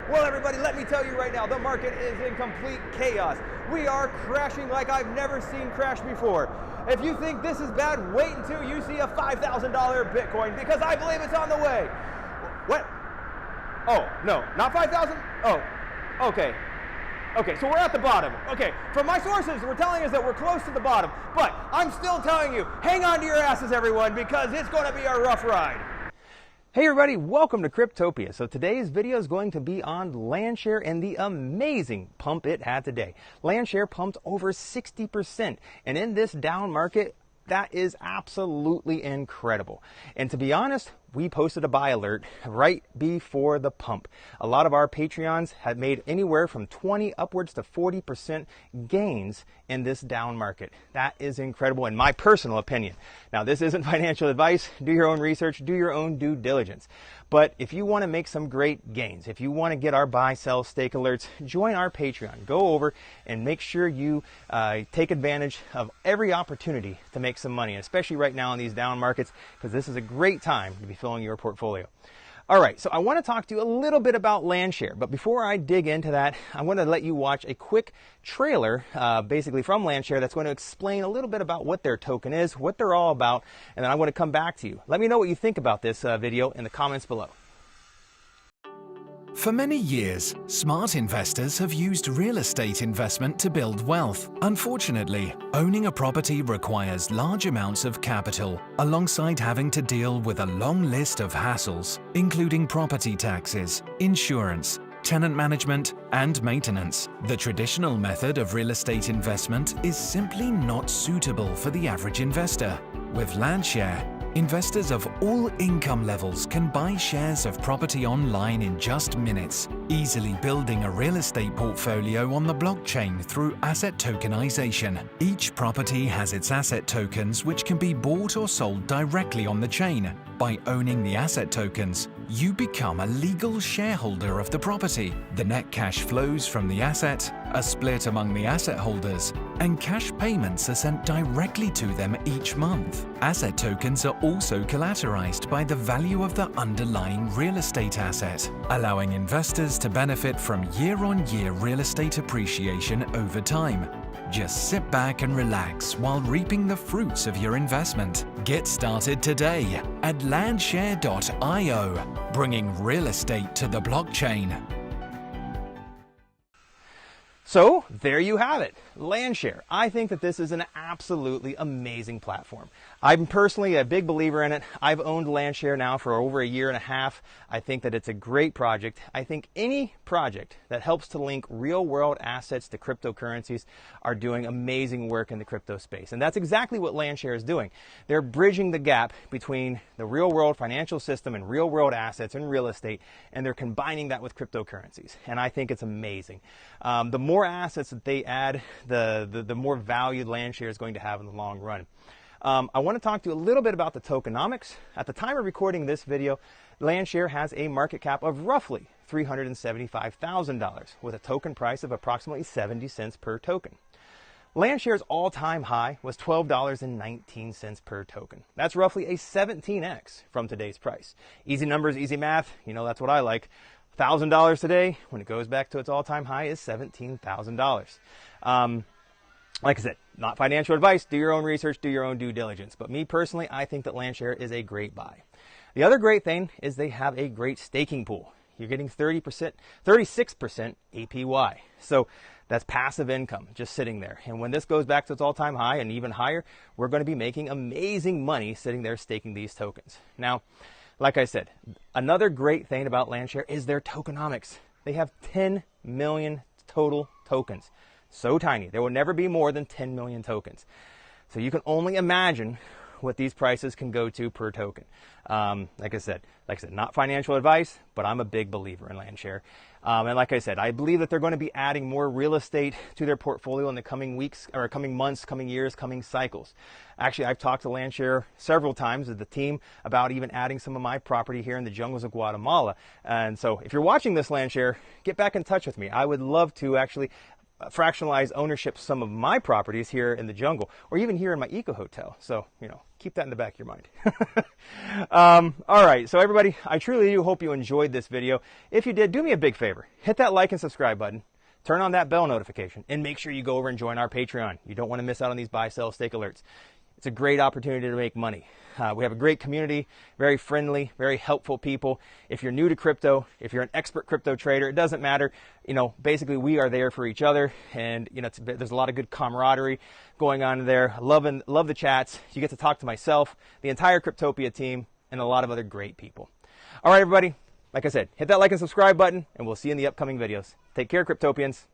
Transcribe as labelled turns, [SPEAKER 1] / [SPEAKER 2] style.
[SPEAKER 1] Well, everybody, let me tell you right now, the market is in complete chaos. We are crashing like I've never seen crash before. If you think this is bad, wait until you see a $5,000 Bitcoin, because I believe it's on the way. What? Oh, no, not 5,000? Oh, okay. Okay, so we're at the bottom. Okay, from my sources, we're telling us that we're close to the bottom, but I'm still telling you, hang on to your asses, everyone, because it's going to be a rough ride. Hey everybody, welcome to Cryptopia. So today's video is going to be on Landshare and the amazing pump it had today. Landshare pumped over 60%, and in this down market, that is absolutely incredible. And to be honest, we posted a buy alert right before the pump. A lot of our Patreons have made anywhere from 20 upwards to 40% gains in this down market. That is incredible in my personal opinion. Now, this isn't financial advice. Do your own research, do your own due diligence. But if you want to make some great gains, if you want to get our buy, sell, stake alerts, join our Patreon. Go over and make sure you take advantage of every opportunity to make some money, especially right now in these down markets, because this is a great time to be filling your portfolio. All right, so I want to talk to you a little bit about Landshare, but before I dig into that, I want to let you watch a quick trailer, basically from Landshare, that's going to explain a little bit about what their token is, what they're all about, and then I want to come back to you. Let me know what you think about this video in the comments below.
[SPEAKER 2] For many years, smart investors have used real estate investment to build wealth. Unfortunately, owning a property requires large amounts of capital, alongside having to deal with a long list of hassles, including property taxes, insurance, tenant management, and maintenance. The traditional method of real estate investment is simply not suitable for the average investor. With Landshare, investors of all income levels can buy shares of property online in just minutes, easily building a real estate portfolio on the blockchain through asset tokenization. Each property has its asset tokens, which can be bought or sold directly on the chain. By owning the asset tokens, you become a legal shareholder of the property. The net cash flows from the asset are split among the asset holders, and cash payments are sent directly to them each month. Asset tokens are also collateralized by the value of the underlying real estate asset, allowing investors to benefit from year-on-year real estate appreciation over time. Just sit back and relax while reaping the fruits of your investment. Get started today at landshare.io, bringing real estate to the blockchain.
[SPEAKER 1] So there you have it, Landshare. I think that this is an absolutely amazing platform. I'm personally a big believer in it. I've owned Landshare now for over a year and a half. I think that it's a great project. I think any project that helps to link real world assets to cryptocurrencies are doing amazing work in the crypto space. And that's exactly what Landshare is doing. They're bridging the gap between the real world financial system and real world assets and real estate, and they're combining that with cryptocurrencies. And I think it's amazing. The more assets that they add, the more value Landshare is going to have in the long run. I want to talk to you a little bit about the tokenomics. At the time of recording this video, Landshare has a market cap of roughly $375,000 with a token price of approximately 70 cents per token. Landshare's all-time high was $12.19 per token. That's roughly a 17x from today's price. Easy numbers, easy math. You know, that's what I like. $1,000 today, when it goes back to its all-time high, is $17,000. Like I said, not financial advice. Do your own research, do your own due diligence. But me personally, I think that Landshare is a great buy. The other great thing is they have a great staking pool. You're getting 36% APY. So that's passive income just sitting there. And when this goes back to its all-time high and even higher, we're going to be making amazing money sitting there staking these tokens. Now, like I said, another great thing about Landshare is their tokenomics. They have 10 million total tokens. So tiny. There will never be more than 10 million tokens. So you can only imagine what these prices can go to per token. Like I said, not financial advice, but I'm a big believer in Landshare. And like I said, I believe that they're going to be adding more real estate to their portfolio in the coming weeks, or coming months, coming years, coming cycles. Actually, I've talked to Landshare several times with the team about even adding some of my property here in the jungles of Guatemala. And so if you're watching this, Landshare, get back in touch with me. I would love to actually fractionalize ownership of some of my properties here in the jungle, or even here in my eco hotel. So, keep that in the back of your mind. All right, so everybody, I truly do hope you enjoyed this video. If you did, do me a big favor. Hit that like and subscribe button. Turn on that bell notification, and make sure you go over and join our Patreon. You don't want to miss out on these buy, sell, stake alerts. It's a great opportunity to make money. We have a great community, very friendly, very helpful people. If you're new to crypto, if you're an expert crypto trader, it doesn't matter. Basically we are there for each other, and there's a lot of good camaraderie going on there. I love the chats. You get to talk to myself, the entire Cryptopia team, and a lot of other great people. All right, everybody. Like I said, hit that like and subscribe button, and we'll see you in the upcoming videos. Take care, Cryptopians.